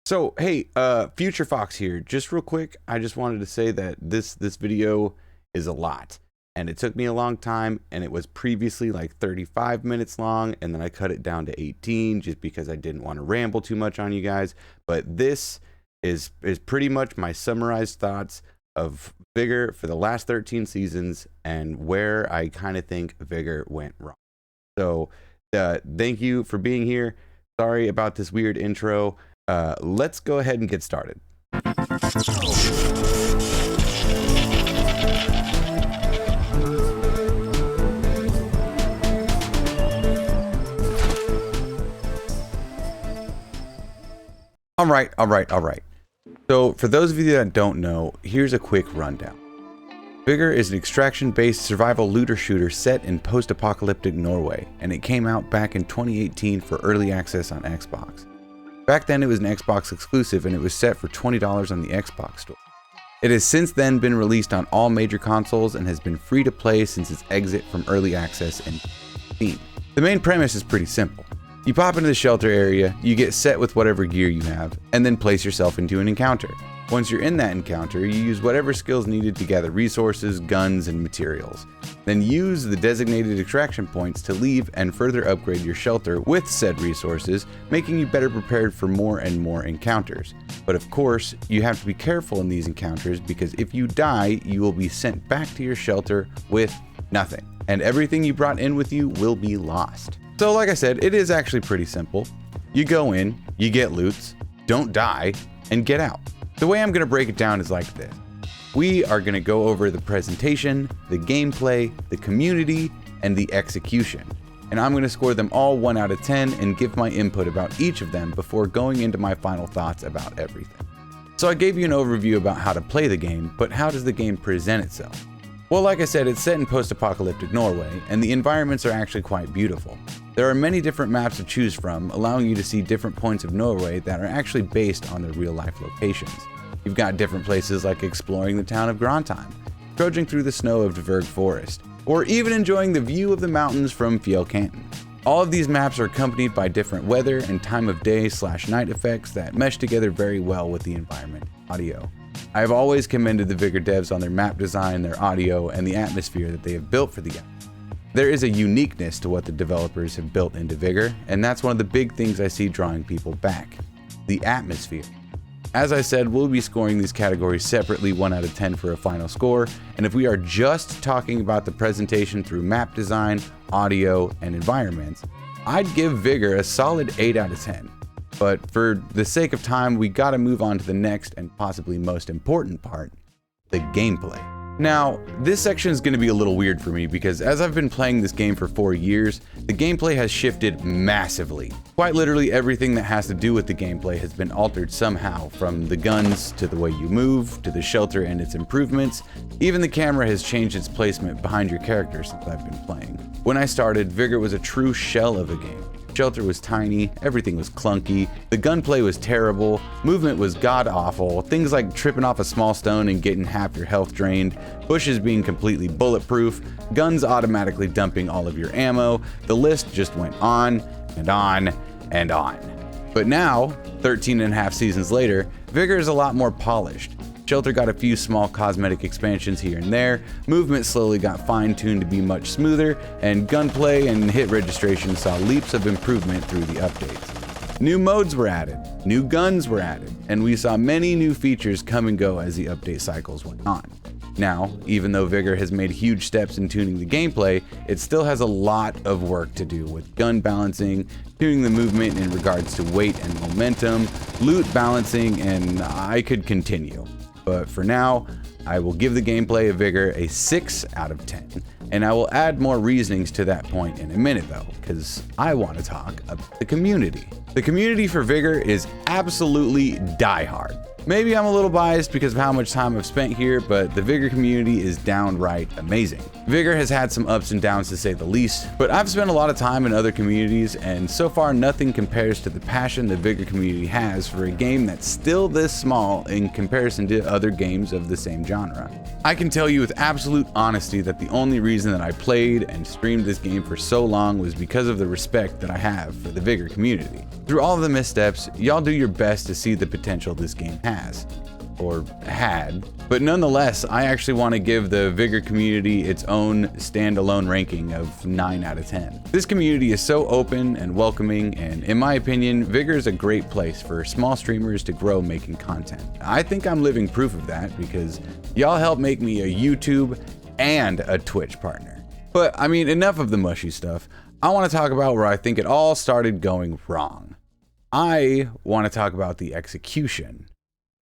So, hey, Future Fox here. Just real quick, I just wanted to say that this video is a lot, and it took me a long time, and it was previously like 35 minutes long, and then I cut it down to 18 just because I didn't want to ramble too much on you guys. But this is pretty much my summarized thoughts of Vigor for the last 13 seasons and where I kind of think Vigor went wrong. So, thank you for being here. Sorry about this weird intro. Let's go ahead and get started. All right. So for those of you that don't know, here's a quick rundown. Vigor is an extraction-based survival looter shooter set in post-apocalyptic Norway, and it came out back in 2018 for early access on Xbox. Back then it was an Xbox exclusive and it was set for $20 on the Xbox store. It has since then been released on all major consoles and has been free to play since its exit from early access in 2015. The main premise is pretty simple. You pop into the shelter area, you get set with whatever gear you have, and then place yourself into an encounter. Once you're in that encounter, you use whatever skills needed to gather resources, guns, and materials. Then use the designated extraction points to leave and further upgrade your shelter with said resources, making you better prepared for more and more encounters. But of course, you have to be careful in these encounters because if you die, you will be sent back to your shelter with nothing, and everything you brought in with you will be lost. So like I said, it is actually pretty simple. You go in, you get loots, don't die, and get out. The way I'm going to break it down is like this. We are going to go over the presentation, the gameplay, the community, and the execution. And I'm going to score them all 1 out of 10 and give my input about each of them before going into my final thoughts about everything. So I gave you an overview about how to play the game, but how does the game present itself? Well, like I said, it's set in post-apocalyptic Norway, and the environments are actually quite beautiful. There are many different maps to choose from, allowing you to see different points of Norway that are actually based on their real-life locations. You've got different places like exploring the town of Grantheim, trudging through the snow of Vigor Forest, or even enjoying the view of the mountains from Fjellkanten. All of these maps are accompanied by different weather and time of day/night effects that mesh together very well with the environment and audio. I have always commended the Vigor devs on their map design, their audio, and the atmosphere that they have built for the game. There is a uniqueness to what the developers have built into Vigor, and that's one of the big things I see drawing people back: the atmosphere. As I said, we'll be scoring these categories separately 1 out of 10 for a final score, and if we are just talking about the presentation through map design, audio, and environments, I'd give Vigor a solid 8 out of 10. But for the sake of time, we gotta move on to the next and possibly most important part, the gameplay. Now, this section is going to be a little weird for me because as I've been playing this game for 4 years, the gameplay has shifted massively. Quite literally everything that has to do with the gameplay has been altered somehow, from the guns to the way you move, to the shelter and its improvements. Even the camera has changed its placement behind your character since I've been playing. When I started, Vigor was a true shell of a game. Shelter was tiny, everything was clunky, the gunplay was terrible, movement was god-awful, things like tripping off a small stone and getting half your health drained, bushes being completely bulletproof, guns automatically dumping all of your ammo. The list just went on and on and on. But now, 13 and a half seasons later, Vigor is a lot more polished. Shelter got a few small cosmetic expansions here and there, movement slowly got fine-tuned to be much smoother, and gunplay and hit registration saw leaps of improvement through the updates. New modes were added, new guns were added, and we saw many new features come and go as the update cycles went on. Now, even though Vigor has made huge steps in tuning the gameplay, it still has a lot of work to do with gun balancing, tuning the movement in regards to weight and momentum, loot balancing, and I could continue. But for now, I will give the gameplay of Vigor a 6 out of 10, and I will add more reasonings to that point in a minute though, because I want to talk about the community. The community for Vigor is absolutely diehard. Maybe I'm a little biased because of how much time I've spent here, but the Vigor community is downright amazing. Vigor has had some ups and downs to say the least, but I've spent a lot of time in other communities, and so far nothing compares to the passion the Vigor community has for a game that's still this small in comparison to other games of the same genre. I can tell you with absolute honesty that the only reason that I played and streamed this game for so long was because of the respect that I have for the Vigor community. Through all of the missteps, y'all do your best to see the potential this game has. Or had. But nonetheless, I actually want to give the Vigor community its own standalone ranking of 9 out of 10. This community is so open and welcoming, and in my opinion, Vigor is a great place for small streamers to grow making content. I think I'm living proof of that because y'all helped make me a YouTube and a Twitch partner. But I mean, enough of the mushy stuff. I want to talk about where I think it all started going wrong. I want to talk about the execution.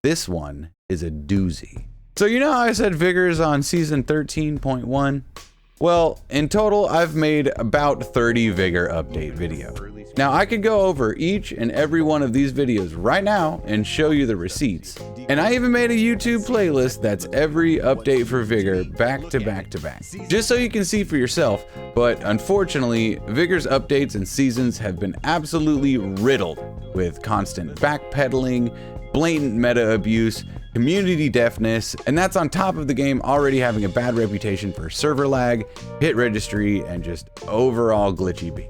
This one is a doozy. So you know how I said Vigor is on season 13.1? Well, in total, I've made about 30 Vigor update videos. Now I could go over each and every one of these videos right now and show you the receipts. And I even made a YouTube playlist that's every update for Vigor back to back to back. Just so you can see for yourself, but unfortunately, Vigor's updates and seasons have been absolutely riddled with constant backpedaling, blatant meta abuse, community deafness, and that's on top of the game already having a bad reputation for server lag, hit registry, and just overall glitchy beat.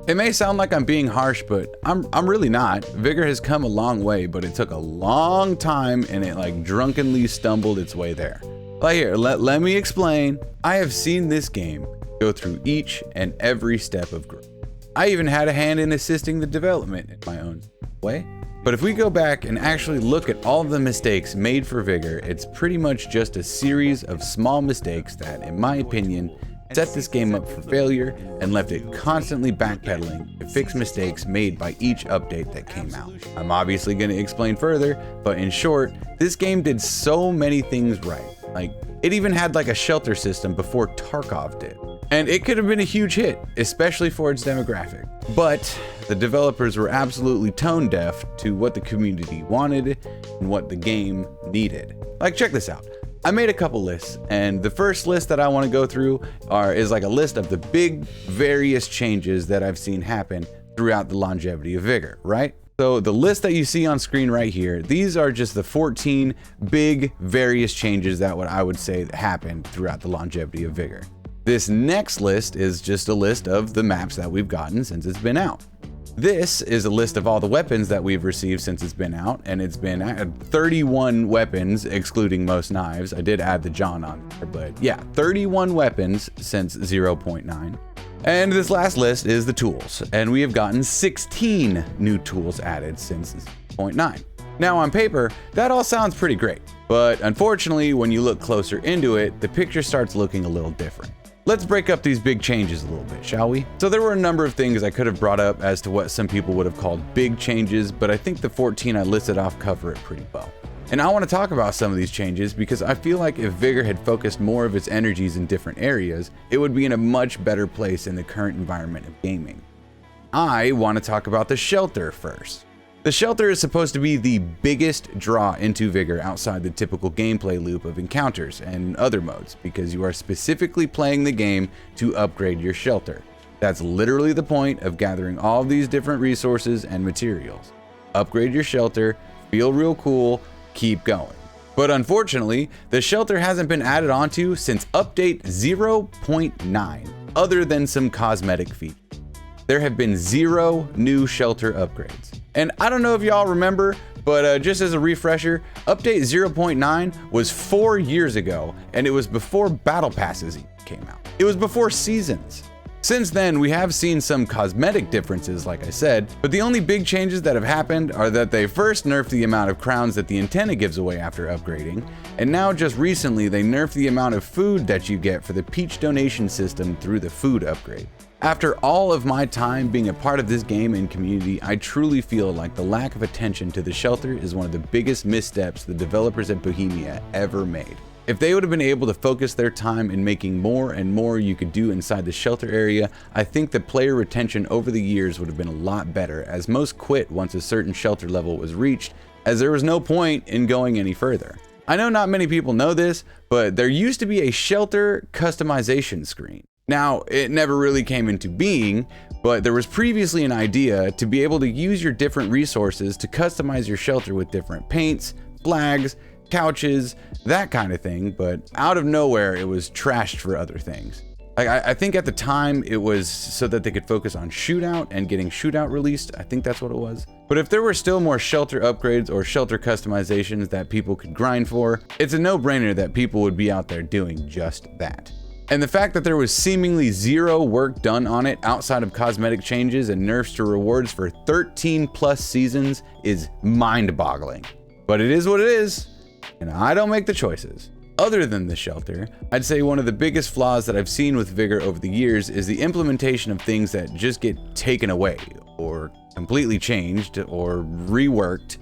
It may sound like I'm being harsh, but I'm really not. Vigor has come a long way, but it took a long time and it like drunkenly stumbled its way there. Like here, let me explain. I have seen this game go through each and every step of growth. I even had a hand in assisting the development in my own way. But if we go back and actually look at all of the mistakes made for Vigor, it's pretty much just a series of small mistakes that, in my opinion, set this game up for failure and left it constantly backpedaling to fix mistakes made by each update that came out. I'm obviously going to explain further, but in short, this game did so many things right. Like, it even had like a shelter system before Tarkov did. And it could have been a huge hit, especially for its demographic. But the developers were absolutely tone deaf to what the community wanted and what the game needed. Like, check this out. I made a couple lists, and the first list that I want to go through is like a list of the big various changes that I've seen happen throughout the longevity of Vigor, right? So the list that you see on screen right here, these are just the 14 big various changes that I would say happened throughout the longevity of Vigor. This next list is just a list of the maps that we've gotten since it's been out. This is a list of all the weapons that we've received since it's been out, and it's been 31 weapons, excluding most knives. I did add the John on there, but yeah, 31 weapons since 0.9. And this last list is the tools, and we have gotten 16 new tools added since 0.9. Now on paper, that all sounds pretty great, but unfortunately, when you look closer into it, the picture starts looking a little different. Let's break up these big changes a little bit, shall we? So there were a number of things I could have brought up as to what some people would have called big changes, but I think the 14 I listed off cover it pretty well. And I want to talk about some of these changes because I feel like if Vigor had focused more of its energies in different areas, it would be in a much better place in the current environment of gaming. I want to talk about the shelter first. The shelter is supposed to be the biggest draw into Vigor outside the typical gameplay loop of encounters and other modes, because you are specifically playing the game to upgrade your shelter. That's literally the point of gathering all of these different resources and materials. Upgrade your shelter, feel real cool, keep going. But unfortunately, the shelter hasn't been added onto since update 0.9, other than some cosmetic features. There have been 0 new shelter upgrades. And I don't know if y'all remember, but just as a refresher, update 0.9 was 4 years ago, and it was before battle passes came out. It was before seasons. Since then, we have seen some cosmetic differences, like I said, but the only big changes that have happened are that they first nerfed the amount of crowns that the antenna gives away after upgrading, and now just recently they nerfed the amount of food that you get for the Peach donation system through the food upgrade. After all of my time being a part of this game and community, I truly feel like the lack of attention to the shelter is one of the biggest missteps the developers at Bohemia ever made. If they would have been able to focus their time in making more and more you could do inside the shelter area, I think the player retention over the years would have been a lot better, as most quit once a certain shelter level was reached, as there was no point in going any further. I know not many people know this, but there used to be a shelter customization screen. Now, it never really came into being, but there was previously an idea to be able to use your different resources to customize your shelter with different paints, flags, couches, that kind of thing, but out of nowhere it was trashed for other things. Like, I think at the time it was so that they could focus on shootout and getting shootout released. I think that's what it was. But if there were still more shelter upgrades or shelter customizations that people could grind for, it's a no-brainer that people would be out there doing just that. And the fact that there was seemingly zero work done on it outside of cosmetic changes and nerfs to rewards for 13 plus seasons is mind-boggling. But it is what it is, and I don't make the choices. Other than the shelter, I'd say one of the biggest flaws that I've seen with Vigor over the years is the implementation of things that just get taken away, or completely changed, or reworked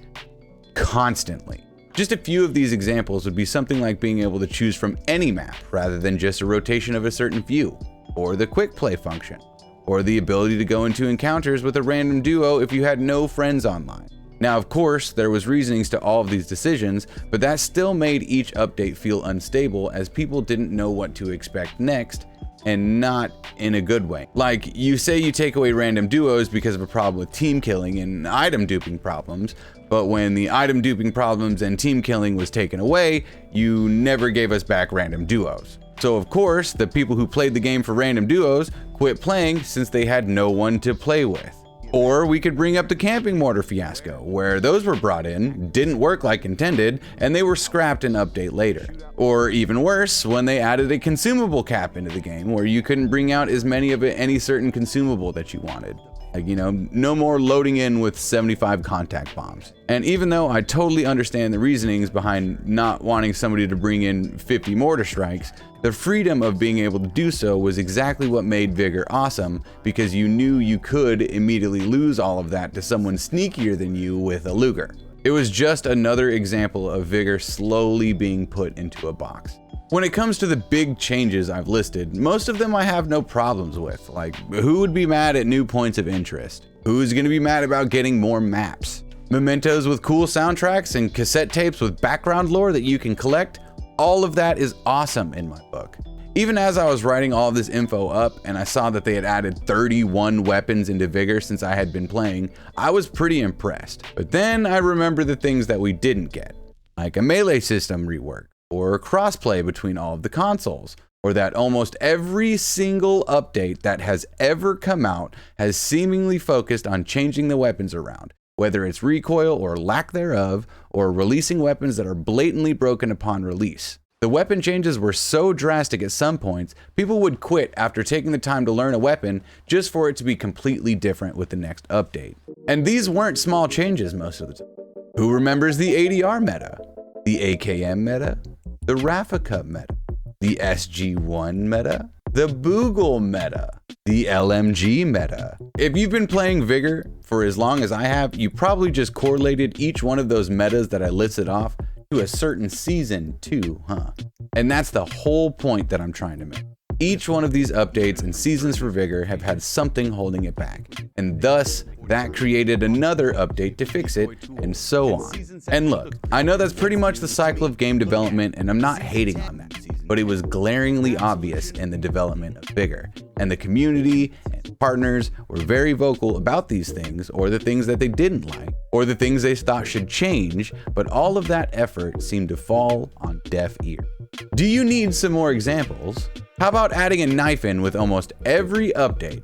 constantly. Just a few of these examples would be something like being able to choose from any map rather than just a rotation of a certain view, or the quick play function, or the ability to go into encounters with a random duo if you had no friends online. Now, of course, there was reasonings to all of these decisions, but that still made each update feel unstable as people didn't know what to expect next, and not in a good way. Like, you say you take away random duos because of a problem with team killing and item duping problems, but when the item duping problems and team killing was taken away, you never gave us back random duos. So of course, the people who played the game for random duos quit playing since they had no one to play with. Or we could bring up the camping mortar fiasco, where those were brought in, didn't work like intended, and they were scrapped and update later. Or even worse, when they added a consumable cap into the game, where you couldn't bring out as many of any certain consumable that you wanted. Like, you know, no more loading in with 75 contact bombs. And even though I totally understand the reasonings behind not wanting somebody to bring in 50 mortar strikes, the freedom of being able to do so was exactly what made Vigor awesome, because you knew you could immediately lose all of that to someone sneakier than you with a Luger. It was just another example of Vigor slowly being put into a box. When it comes to the big changes I've listed, most of them I have no problems with. Like, who would be mad at new points of interest? Who's gonna be mad about getting more maps? Mementos with cool soundtracks and cassette tapes with background lore that you can collect? All of that is awesome in my book. Even as I was writing all of this info up and I saw that they had added 31 weapons into Vigor since I had been playing, I was pretty impressed. But then I remember the things that we didn't get, like a melee system rework, or crossplay between all of the consoles, or that almost every single update that has ever come out has seemingly focused on changing the weapons around, whether it's recoil or lack thereof, or releasing weapons that are blatantly broken upon release. The weapon changes were so drastic at some points, people would quit after taking the time to learn a weapon just for it to be completely different with the next update. And these weren't small changes most of the time. Who remembers the ADR meta? The AKM meta? The Rafa Cup meta? The SG1 meta? The Boogle meta? The LMG meta? If you've been playing Vigor for as long as I have, you probably just correlated each one of those metas that I listed off to a certain season too, huh? And that's the whole point that I'm trying to make. Each one of these updates and seasons for Vigor have had something holding it back, and thus that created another update to fix it, and so on. And look, I know that's pretty much the cycle of game development, and I'm not hating on that, but it was glaringly obvious in the development of Vigor, and the community and partners were very vocal about these things, or the things that they didn't like, or the things they thought should change, but all of that effort seemed to fall on deaf ears. Do you need some more examples? How about adding a knife in with almost every update,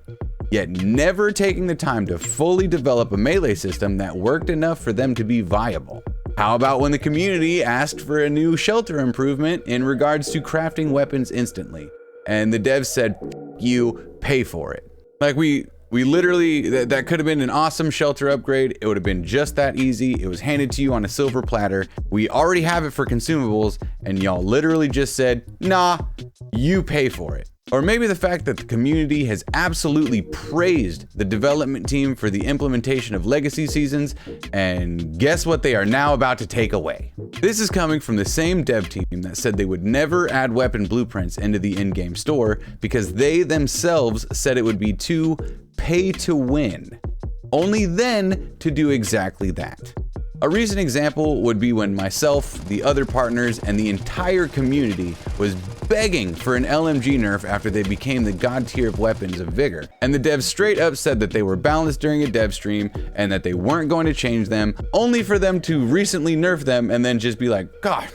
yet never taking the time to fully develop a melee system that worked enough for them to be viable? How about when the community asked for a new shelter improvement in regards to crafting weapons instantly, and the devs said, you pay for it? Like, we literally, that could have been an awesome shelter upgrade. It would have been just that easy. It was handed to you on a silver platter. We already have it for consumables, and y'all literally just said, nah, you pay for it. Or maybe the fact that the community has absolutely praised the development team for the implementation of legacy seasons, and guess what they are now about to take away? This is coming from the same dev team that said they would never add weapon blueprints into the in-game store because they themselves said it would be too pay to win, only then to do exactly that. A recent example would be when myself, the other partners, and the entire community was begging for an LMG nerf after they became the god tier of weapons of Vigor. And the devs straight up said that they were balanced during a dev stream and that they weren't going to change them, only for them to recently nerf them and then just be like, God,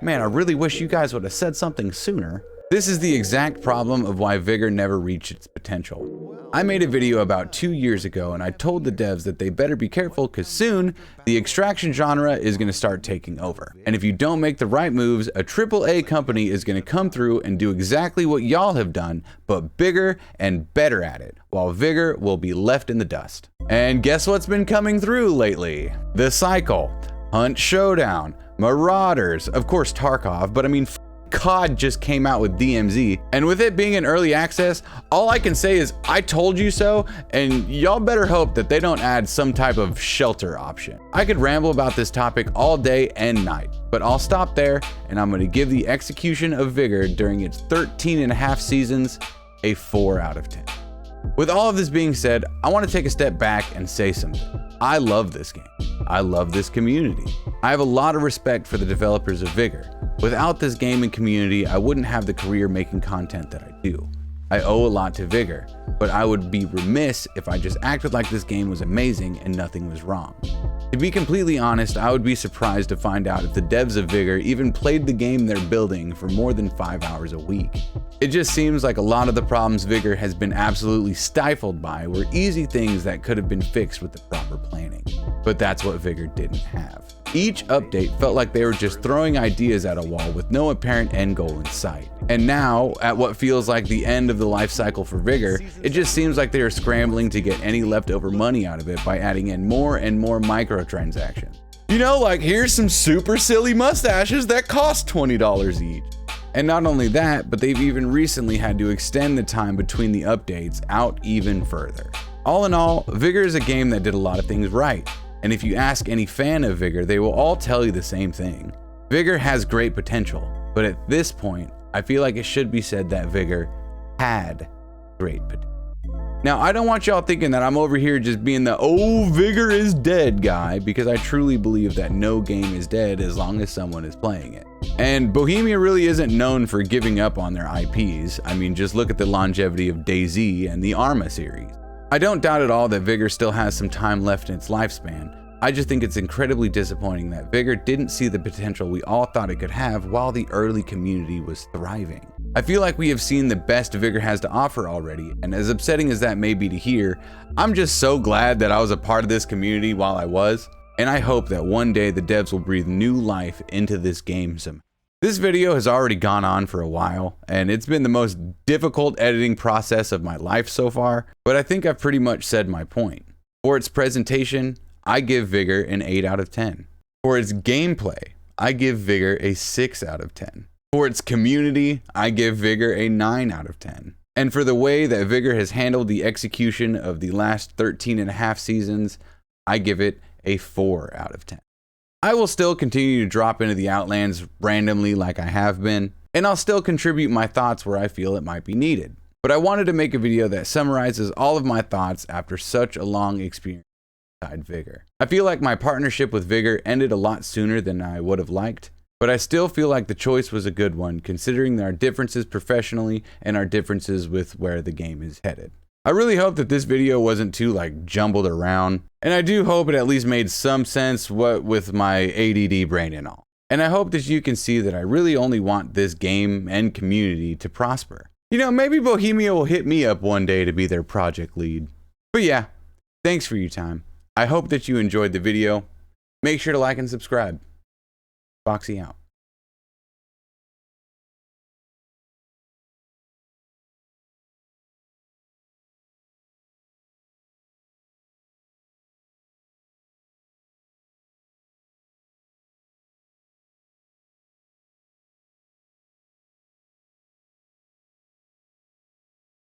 man, I really wish you guys would have said something sooner. This is the exact problem of why Vigor never reached its potential. I made a video about 2 years ago and I told the devs that they better be careful because soon the extraction genre is going to start taking over. And if you don't make the right moves, a AAA company is going to come through and do exactly what y'all have done, but bigger and better at it, while Vigor will be left in the dust. And guess what's been coming through lately? The Cycle, Hunt Showdown, Marauders, of course Tarkov, but I mean COD just came out with DMZ, and with it being in early access, all I can say is I told you so, and y'all better hope that they don't add some type of shelter option. I could ramble about this topic all day and night, but I'll stop there, and I'm going to give the execution of Vigor during its 13.5 seasons a 4 out of 10. With all of this being said, I want to take a step back and say something. I love this game. I love this community. I have a lot of respect for the developers of Vigor. Without this game and community, I wouldn't have the career making content that I do. I owe a lot to Vigor, but I would be remiss if I just acted like this game was amazing and nothing was wrong. To be completely honest, I would be surprised to find out if the devs of Vigor even played the game they're building for more than 5 hours a week. It just seems like a lot of the problems Vigor has been absolutely stifled by were easy things that could have been fixed with the proper planning. But that's what Vigor didn't have. Each update felt like they were just throwing ideas at a wall with no apparent end goal in sight. And now, at what feels like the end of the life cycle for Vigor, it just seems like they are scrambling to get any leftover money out of it by adding in more and more microtransactions. You know, like here's some super silly mustaches that cost $20 each. And not only that, but they've even recently had to extend the time between the updates out even further. All in all, Vigor is a game that did a lot of things right. And if you ask any fan of Vigor, they will all tell you the same thing. Vigor has great potential, but at this point, I feel like it should be said that Vigor had great potential. Now, I don't want y'all thinking that I'm over here just being the "oh, Vigor is dead" guy, because I truly believe that no game is dead as long as someone is playing it. And Bohemia really isn't known for giving up on their IPs. I mean, just look at the longevity of DayZ and the Arma series. I don't doubt at all that Vigor still has some time left in its lifespan. I just think it's incredibly disappointing that Vigor didn't see the potential we all thought it could have while the early community was thriving. I feel like we have seen the best Vigor has to offer already, and as upsetting as that may be to hear, I'm just so glad that I was a part of this community while I was, and I hope that one day the devs will breathe new life into this game somehow. This video has already gone on for a while, and it's been the most difficult editing process of my life so far, but I think I've pretty much said my point. For its presentation, I give Vigor an 8 out of 10. For its gameplay, I give Vigor a 6 out of 10. For its community, I give Vigor a 9 out of 10. And for the way that Vigor has handled the execution of the last 13.5 seasons, I give it a 4 out of 10. I will still continue to drop into the Outlands randomly like I have been, and I'll still contribute my thoughts where I feel it might be needed. But I wanted to make a video that summarizes all of my thoughts after such a long experience inside Vigor. I feel like my partnership with Vigor ended a lot sooner than I would have liked, but I still feel like the choice was a good one considering our differences professionally and our differences with where the game is headed. I really hope that this video wasn't too jumbled around, and I do hope it at least made some sense what with my ADD brain and all. And I hope that you can see that I really only want this game and community to prosper. You know, maybe Bohemia will hit me up one day to be their project lead. But yeah, thanks for your time. I hope that you enjoyed the video. Make sure to like and subscribe. Foxy out.